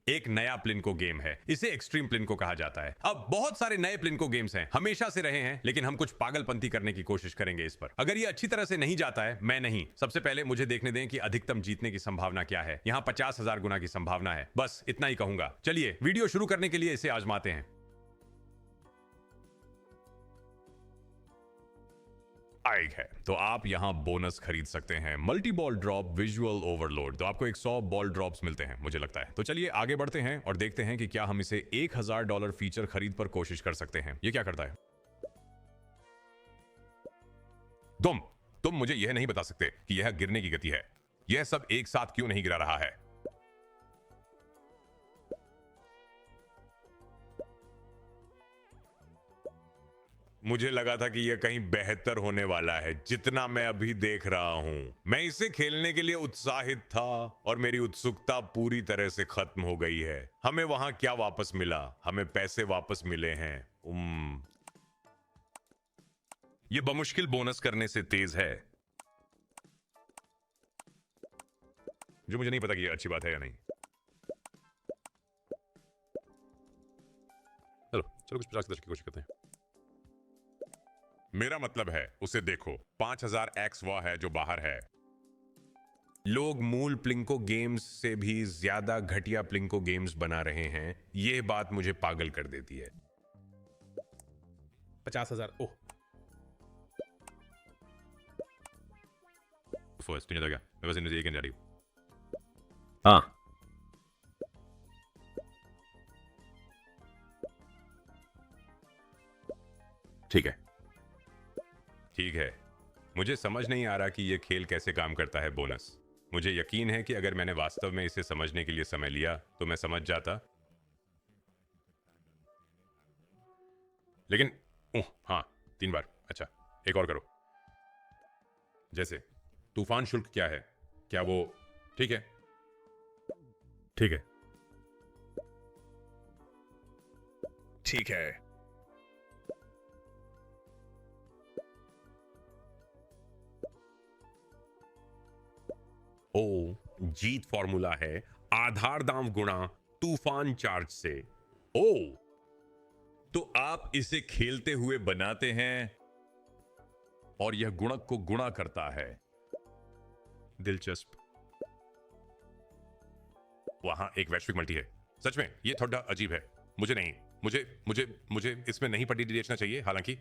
एक नया प्लिनको गेम है। इसे एक्सट्रीम प्लिनको कहा जाता है। अब बहुत सारे नए प्लिनको गेम्स हैं, हमेशा से रहे हैं, लेकिन हम कुछ पागलपंती करने की कोशिश करेंगे इस पर। अगर ये अच्छी तरह से नहीं जाता है, मैं नहीं, सबसे पहले मुझे देखने दें कि अधिकतम जीतने की संभावना क्या है। यहाँ 50,000 गुना की संभावना है, बस इतना ही कहूंगा। चलिए वीडियो शुरू करने के लिए इसे आजमाते हैं। आएग है तो आप यहां बोनस खरीद सकते हैं। Multi ball drop, visual overload, तो आपको 100 बॉल ड्रॉप्स मिलते हैं मुझे लगता है। तो चलिए आगे बढ़ते हैं और देखते हैं कि क्या हम इसे $1000 फीचर खरीद पर कोशिश कर सकते हैं। ये क्या करता है? तुम मुझे यह नहीं बता सकते कि यह गिरने की गति है। यह सब एक साथ क्यों नहीं गिरा रहा है? मुझे लगा था कि यह कहीं बेहतर होने वाला है जितना मैं अभी देख रहा हूं। मैं इसे खेलने के लिए उत्साहित था और मेरी उत्सुकता पूरी तरह से खत्म हो गई है। हमें वहां क्या वापस मिला? हमें पैसे वापस मिले हैं। यह बमुश्किल बोनस करने से तेज है, जो मुझे नहीं पता कि यह अच्छी बात है या नहीं। चलो चलो कुछ 50 की कोशिश करते हैं। मेरा मतलब है उसे देखो, 5000x वह है जो बाहर है। लोग मूल प्लिंको गेम्स से भी ज्यादा घटिया प्लिंको गेम्स बना रहे हैं। यह बात मुझे पागल कर देती है। 50,000। ओह फर्स्ट नहीं लगा, मैं बस इन्हें एक जा रही हूँ। हाँ, ठीक है, ठीक है। मुझे समझ नहीं आ रहा कि यह खेल कैसे काम करता है। बोनस, मुझे यकीन है कि अगर मैंने वास्तव में इसे समझने के लिए समय लिया तो मैं समझ जाता। लेकिन हाँ, 3 बार। अच्छा, एक और करो। जैसे तूफान शुल्क क्या है? क्या वो ठीक है? ठीक है, ठीक है। ओ, जीत फॉर्मूला है आधार दाम गुणा तूफान चार्ज से। ओ, तो आप इसे खेलते हुए बनाते हैं और यह गुणक को गुणा करता है। दिलचस्प। वहां एक वैश्विक मल्टी है। सच में यह थोड़ा अजीब है। मुझे नहीं, मुझे मुझे मुझे इसमें नहीं पट्टी बेचना चाहिए। हालांकि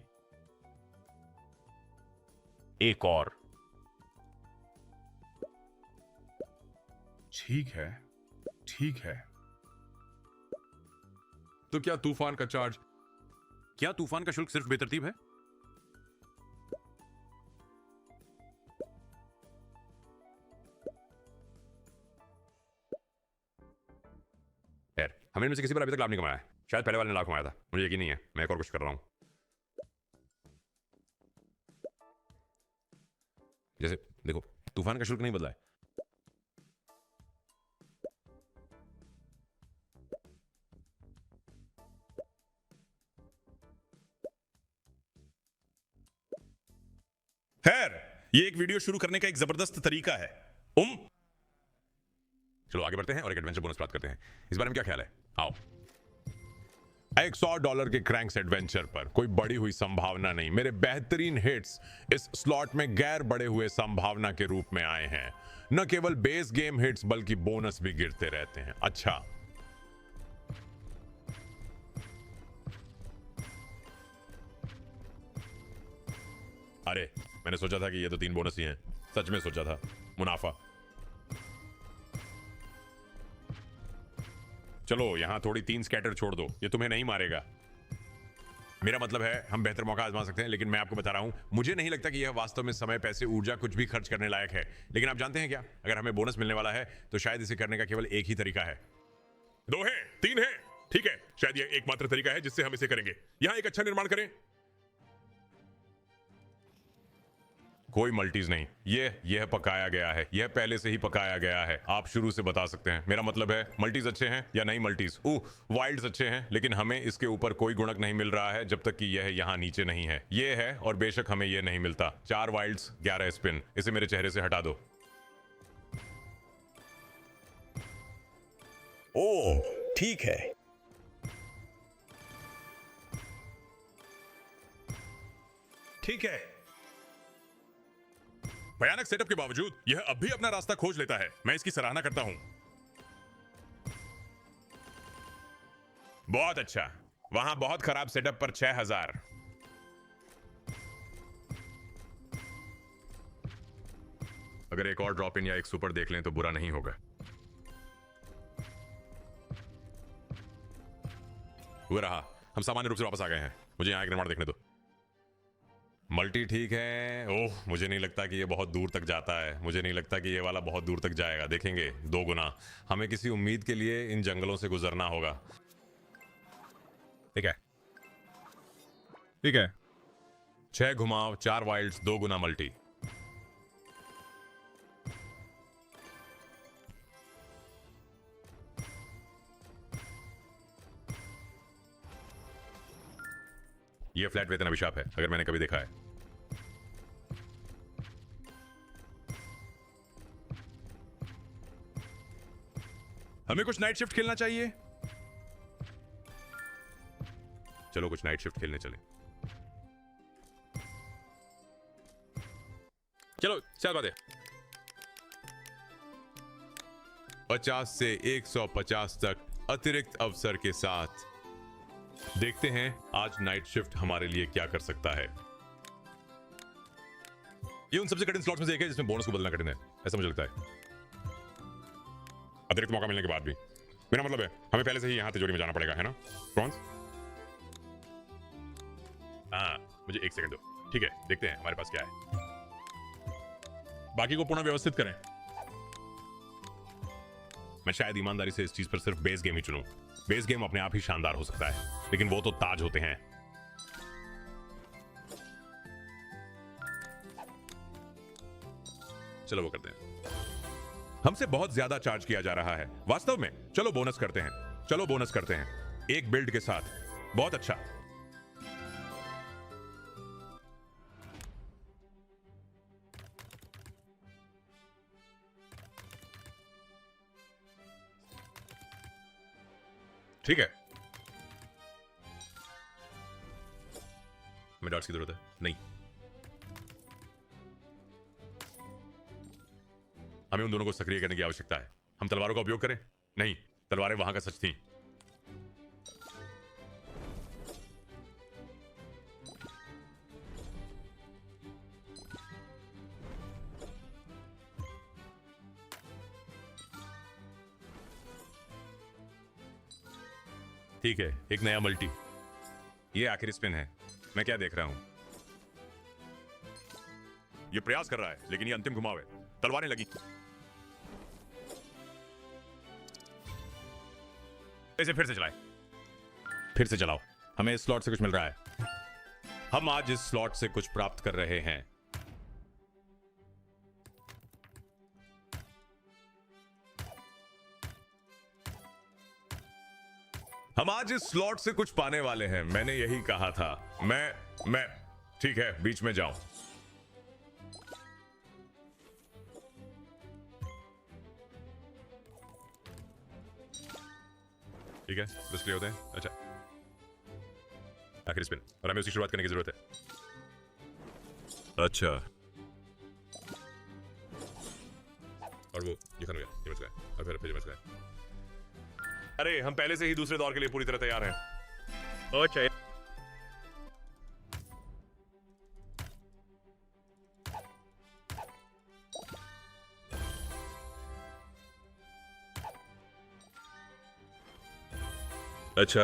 एक और। ठीक है, ठीक है। तो क्या तूफान का शुल्क सिर्फ बेतरतीब है? यार, हमने इनमें से किसी पर अभी तक लाभ नहीं कमाया है। शायद पहले वाले ने लाभ कमाया था, मुझे यकीन नहीं है। मैं एक और कुछ कर रहा हूं। जैसे देखो, तूफान का शुल्क नहीं बदला है। खैर, ये एक वीडियो शुरू करने का एक जबरदस्त तरीका है। चलो आगे बढ़ते हैं और एक एडवेंचर बोनस प्राप्त करते हैं। इस बारे में क्या ख्याल है? आओ। $100 के क्रैंक्स एडवेंचर पर कोई बढ़ी हुई संभावना नहीं। मेरे बेहतरीन हिट्स इस स्लॉट में गैर बढ़े हुए संभावना के रूप में आए हैं। न केवल बेस गेम हिट्स बल्कि बोनस भी गिरते रहते हैं। अच्छा, अरे मैंने सोचा था कि ये तो 3 बोनस ही हैं। सच में सोचा था। मुनाफा। चलो यहां थोड़ी 3 स्कैटर छोड़ दो, ये तुम्हें नहीं मारेगा। मेरा मतलब है हम बेहतर मौका आजमा सकते हैं, लेकिन मैं आपको बता रहा हूं, मुझे नहीं लगता कि यह वास्तव में समय, पैसे, ऊर्जा कुछ भी खर्च करने लायक है। लेकिन आप जानते हैं क्या? अगर हमें बोनस मिलने वाला है तो शायद इसे करने का केवल एक ही तरीका है। 2 है, 3 है, ठीक है, शायद यह एकमात्र तरीका है जिससे हम इसे करेंगे। यहां एक अच्छा निर्माण करें। कोई मल्टीज नहीं, यह पकाया गया है। यह पहले से ही पकाया गया है। आप शुरू से बता सकते हैं। मेरा मतलब है मल्टीज अच्छे हैं या नहीं मल्टीज। वाइल्ड्स अच्छे हैं, लेकिन हमें इसके ऊपर कोई गुणक नहीं मिल रहा है जब तक कि यह यहाँ नीचे नहीं है। यह है, और बेशक हमें यह नहीं मिलता। 4 वाइल्ड्स, 11 स्पिन। इसे मेरे चेहरे से हटा दो। ओह, ठीक है। ठीक है। भयानक सेटअप के बावजूद यह अब भी अपना रास्ता खोज लेता है। मैं इसकी सराहना करता हूं। बहुत अच्छा। वहां बहुत खराब सेटअप पर 6000। अगर एक और ड्रॉप इन या एक सुपर देख लें तो बुरा नहीं होगा। वो रहा। हम सामान्य रूप से वापस आ गए हैं। मुझे यहाँ एक निर्माण देखने दो। मल्टी ठीक है। ओह, मुझे नहीं लगता कि ये बहुत दूर तक जाता है। मुझे नहीं लगता कि ये वाला बहुत दूर तक जाएगा। देखेंगे। 2 गुना। हमें किसी उम्मीद के लिए इन जंगलों से गुजरना होगा। ठीक है। ठीक है। 6 घुमाव, 4 वाइल्ड्स, 2 गुना मल्टी। ये फ्लैट वेतन अभिशाप है, अगर मैंने कभी देखा है। हमें कुछ नाइट शिफ्ट खेलना चाहिए। चलो कुछ नाइट शिफ्ट खेलने चले। चलो, क्या बात है। 50 से 150 तक अतिरिक्त अवसर के साथ। देखते हैं आज नाइट शिफ्ट हमारे लिए क्या कर सकता है। ये उन सबसे कठिन स्लॉट्स में से एक है जिसमें बोनस को बदलना कठिन है, ऐसा मुझे लगता है। अतिरिक्त मौका मिलने के बाद भी। मेरा मतलब है हमें पहले से ही यहां तिजोरी में जाना पड़ेगा, है ना प्रॉन्स? हाँ, मुझे 1 सेकंड दो। ठीक है, देखते हैं हमारे पास क्या है। बाकी को पुनः व्यवस्थित करें। मैं शायद ईमानदारी से इस चीज पर सिर्फ बेस गेम ही चुनूं। बेस गेम अपने आप ही शानदार हो सकता है, लेकिन वो तो ताज होते हैं। चलो वो करते हैं। हमसे बहुत ज्यादा चार्ज किया जा रहा है वास्तव में। चलो बोनस करते हैं। चलो बोनस करते हैं एक बिल्ड के साथ। बहुत अच्छा। ठीक है। हमें डॉट्स की जरूरत है? नहीं। हमें उन दोनों को सक्रिय करने की आवश्यकता है। हम तलवारों का उपयोग करें? नहीं, तलवारें वहां का सच थी। ठीक है, एक नया मल्टी। ये आखिरी स्पिन है। मैं क्या देख रहा हूं? ये प्रयास कर रहा है, लेकिन ये अंतिम घुमाव है। तलवारें लगी। इसे फिर से चलाए। फिर से चलाओ। हमें इस स्लॉट से कुछ मिल रहा है। हम आज इस स्लॉट से कुछ प्राप्त कर रहे हैं। हम आज इस स्लॉट से कुछ पाने वाले हैं। मैंने यही कहा था। मैं ठीक है, बीच में जाऊं। ठीक है, बस क्लियर होते हैं। अच्छा, आखिरी स्पिन और हमें उसकी शुरुआत करने की जरूरत है। अच्छा, और वो ये खत्म हो गया। ये बच गया और फिर बच गया। अरे, हम पहले से ही दूसरे दौर के लिए पूरी तरह तैयार हैं। अच्छा। अच्छा,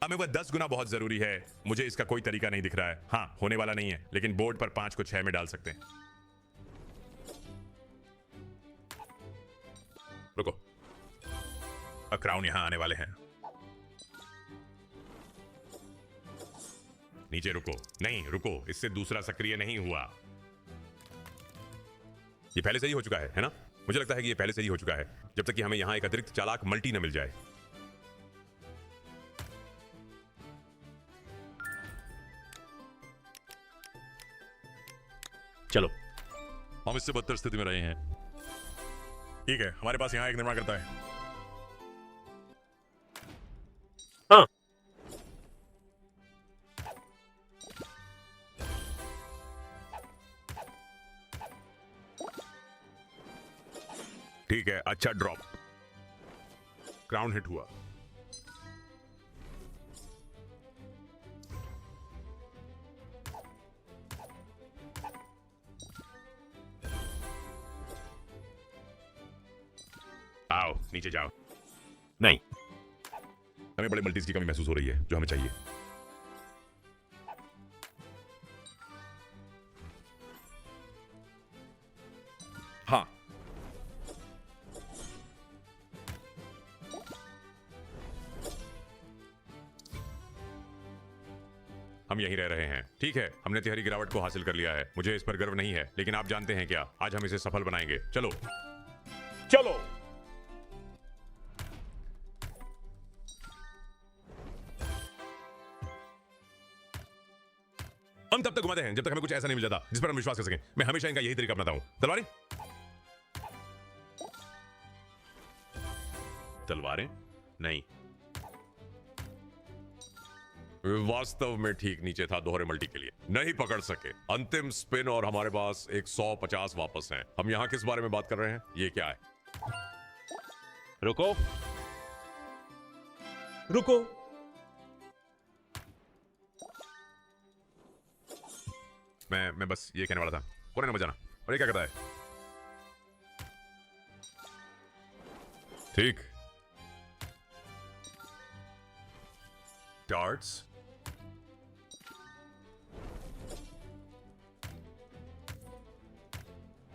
हमें वह 10 गुना बहुत जरूरी है। मुझे इसका कोई तरीका नहीं दिख रहा है। हाँ, होने वाला नहीं है, लेकिन बोर्ड पर 5 को 6 में डाल सकते हैं। रुको, क्राउन यहां आने वाले हैं। नीचे रुको। नहीं, रुको, इससे दूसरा सक्रिय नहीं हुआ। ये पहले से ही हो चुका है ना? मुझे लगता है कि ये पहले से ही हो चुका है, जब तक कि हमें यहां एक अतिरिक्त चालाक मल्टी न मिल जाए। चलो, हम इससे बदतर स्थिति में रहे हैं। ठीक है, हमारे पास यहाँ एक निर्माण करता है। हाँ। ठीक है, अच्छा ड्रॉप। ग्राउंड हिट हुआ। आओ नीचे जाओ। नहीं। हमें बड़े मल्टीज की कमी महसूस हो रही है, जो हमें चाहिए। हाँ। हम यहीं रह रहे हैं। ठीक है, हमने तिहरी गिरावट को हासिल कर लिया है। मुझे इस पर गर्व नहीं है, लेकिन आप जानते हैं क्या, आज हम इसे सफल बनाएंगे। चलो चलो। हम तब तक घुमाते हैं जब तक हमें कुछ ऐसा नहीं मिल जाता जिस पर हम विश्वास कर सकें। मैं हमेशा इनका यही तरीका अपनाता हूं। तलवारें। तलवारें नहीं, वास्तव में ठीक नीचे था दोहरे मल्टी के लिए। नहीं पकड़ सके। अंतिम स्पिन और हमारे पास एक 150 वापस हैं। हम यहाँ किस बारे में बात कर रहे हैं? ये क्या है? रुको। रुको। मैं बस ये कहने वाला था, कोने ना बजाना। और ये क्या करता है? ठीक। डार्ट्स।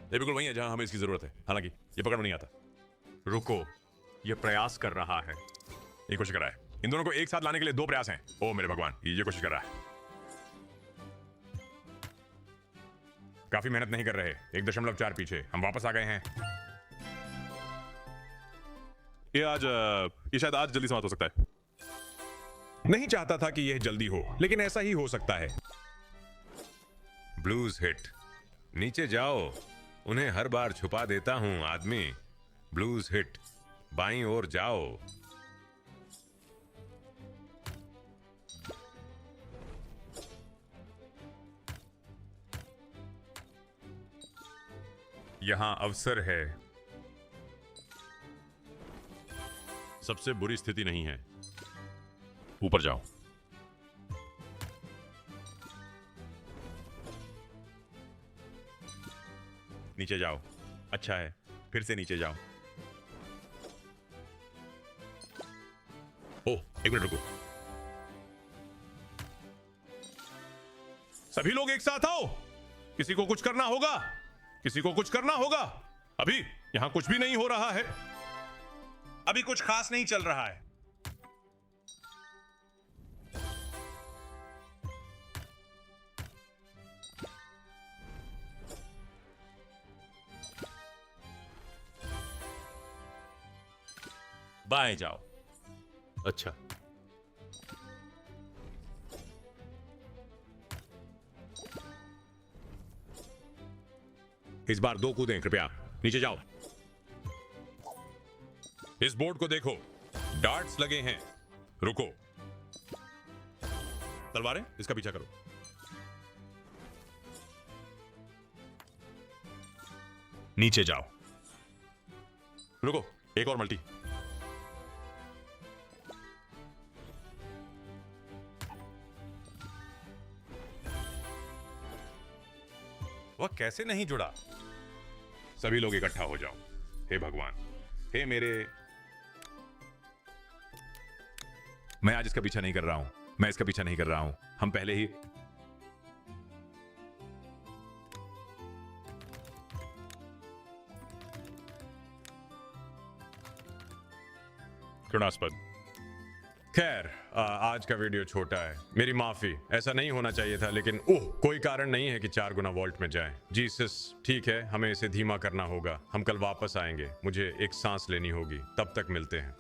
ये बिल्कुल वही है जहां हमें इसकी जरूरत है, हालांकि ये पकड़ में नहीं आता। रुको, ये प्रयास कर रहा है। ये कोशिश कर रहा है। इन दोनों को एक साथ लाने के लिए 2 प्रयास हैं। ओ मेरे भगवान, ये कोशिश कर रहा है। काफी मेहनत नहीं कर रहे। 1.4 पीछे। हम वापस आ गए हैं। ये शायद आज जल्दी समाप्त हो सकता है। नहीं चाहता था कि यह जल्दी हो, लेकिन ऐसा ही हो सकता है। Blues hit. नीचे जाओ। उन्हें हर बार छुपा देता हूं आदमी। Blues hit. बाईं ओर जाओ। यहां अवसर है। सबसे बुरी स्थिति नहीं है। ऊपर जाओ। नीचे जाओ। अच्छा है, फिर से नीचे जाओ। ओ, एक मिनट रुको। सभी लोग एक साथ आओ। किसी को कुछ करना होगा। किसी को कुछ करना होगा। अभी यहां कुछ भी नहीं हो रहा है। अभी कुछ खास नहीं चल रहा है। बाएं जाओ। अच्छा। इस बार 2 कूदें कृपया। नीचे जाओ। इस बोर्ड को देखो, डार्ट्स लगे हैं। रुको। तलवारें, इसका पीछा करो। नीचे जाओ। रुको, एक और मल्टी। वह कैसे नहीं जुड़ा? सभी लोग इकट्ठा हो जाओ। हे भगवान, हे मेरे। मैं आज इसका पीछा नहीं कर रहा हूं। मैं इसका पीछा नहीं कर रहा हूं। हम पहले ही घृणास्पद। खैर, आज का वीडियो छोटा है, मेरी माफी। ऐसा नहीं होना चाहिए था, लेकिन ओह, कोई कारण नहीं है कि 4 गुना वॉल्ट में जाए। जीसस, ठीक है, हमें इसे धीमा करना होगा। हम कल वापस आएंगे। मुझे एक सांस लेनी होगी। तब तक मिलते हैं।